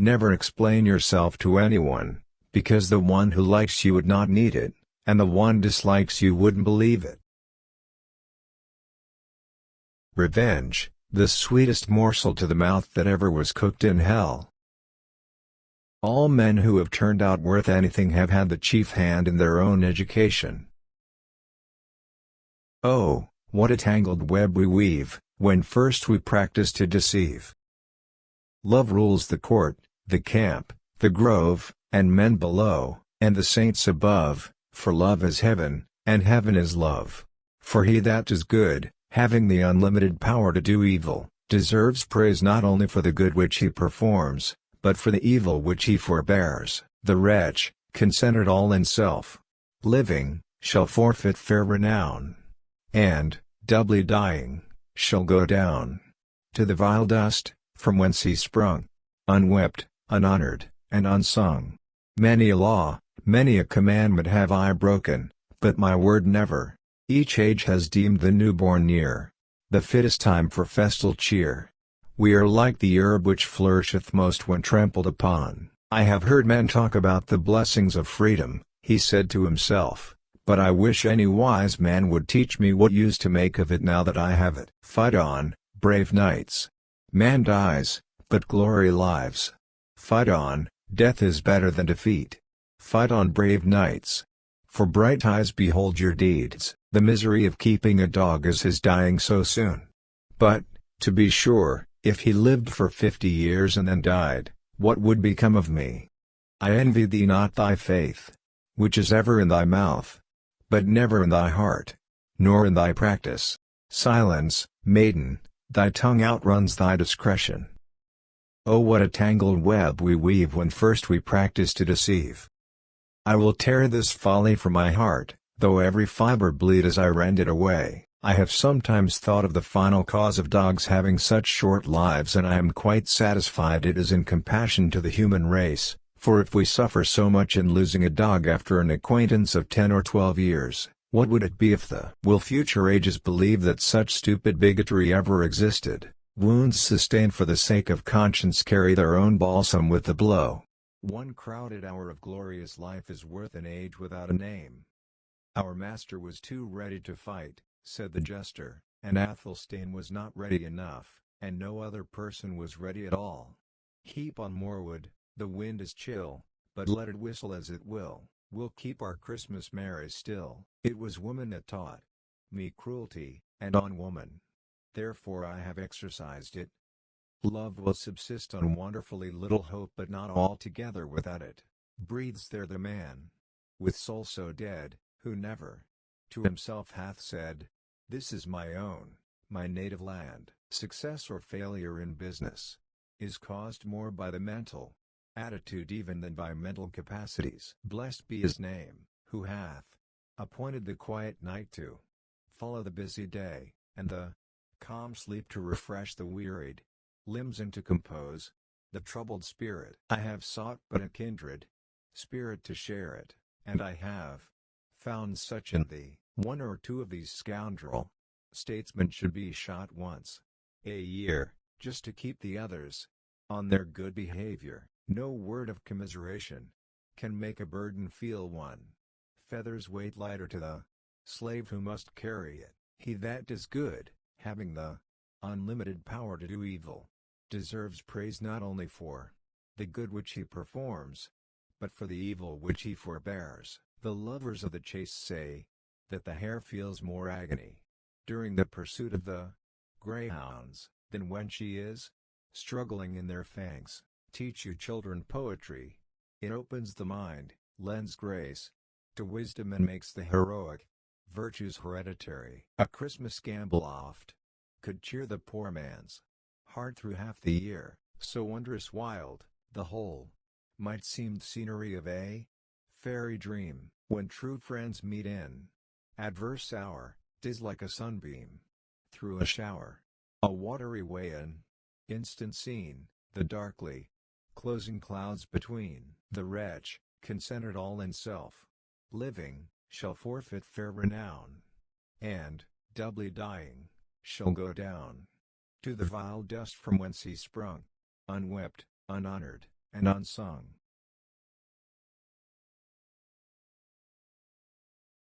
Never explain yourself to anyone, because the one who likes you would not need it, and the one dislikes you wouldn't believe it. Revenge, the sweetest morsel to the mouth that ever was cooked in hell. All men who have turned out worth anything have had the chief hand in their own education. Oh, what a tangled web we weave, when first we practice to deceive. Love rules the court, the camp, the grove, and men below, and the saints above, for love is heaven, and heaven is love. For he that is good, having the unlimited power to do evil, deserves praise not only for the good which he performs, but for the evil which he forbears. The wretch, concentered all in self, living, shall forfeit fair renown, and, doubly dying, shall go down to the vile dust, from whence he sprung, unwept, unhonored, and unsung. Many a law, many a commandment have I broken, but my word never. Each age has deemed the newborn near, the fittest time for festal cheer. We are like the herb which flourisheth most when trampled upon. I have heard men talk about the blessings of freedom, he said to himself, but I wish any wise man would teach me what use to make of it now that I have it. Fight on, brave knights. Man dies, but glory lives. Fight on, death is better than defeat. Fight on, brave knights. For bright eyes behold your deeds. The misery of keeping a dog is his dying so soon. But, to be sure, if he lived for 50 years and then died, what would become of me? I envy thee not thy faith, which is ever in thy mouth, but never in thy heart, nor in thy practice. Silence, maiden, thy tongue outruns thy discretion. Oh, what a tangled web we weave when first we practice to deceive. I will tear this folly from my heart, though every fiber bleed as I rend it away. I have sometimes thought of the final cause of dogs having such short lives, and I am quite satisfied it is in compassion to the human race, for if we suffer so much in losing a dog after an acquaintance of 10 or 12 years, what would it be if the will future ages believe that such stupid bigotry ever existed? Wounds sustained for the sake of conscience carry their own balsam with the blow. One crowded hour of glorious life is worth an age without a name. Our master was too ready to fight, said the jester, and Athelstane was not ready enough, and no other person was ready at all. Heap on more wood, the wind is chill, but let it whistle as it will, we'll keep our Christmas merry still. It was woman that taught me cruelty, and on woman, therefore I have exercised it. Love will subsist on wonderfully little hope, but not altogether without it. Breathes there the man, with soul so dead, who never to himself hath said, "This is my own, my native land." Success or failure in business is caused more by the mental attitude even than by mental capacities. Blessed be his name, who hath appointed the quiet night to follow the busy day, and the calm sleep to refresh the wearied limbs and to compose the troubled spirit. I have sought but a kindred spirit to share it, and I have found such in thee. One or two of these scoundrel statesmen should be shot once a year, just to keep the others on their good behavior. No word of commiseration can make a burden feel one feather's weight lighter to the slave who must carry it. He that does good, having the unlimited power to do evil, deserves praise not only for the good which he performs, but for the evil which he forbears. The lovers of the chase say that the hare feels more agony during the pursuit of the greyhounds than when she is struggling in their fangs. Teach you children poetry. It opens the mind, lends grace to wisdom, and makes the heroic virtues hereditary. A Christmas gambol oft could cheer the poor man's heart through half the year. So wondrous wild, the whole might seem the scenery of a fairy dream. When true friends meet in adverse hour, 'tis like a sunbeam through a shower, a watery way in instant seen, the darkly closing clouds between. The wretch, concentered all in self, living, shall forfeit fair renown, and, doubly dying, shall go down to the vile dust from whence he sprung, unwept, unhonored, and unsung.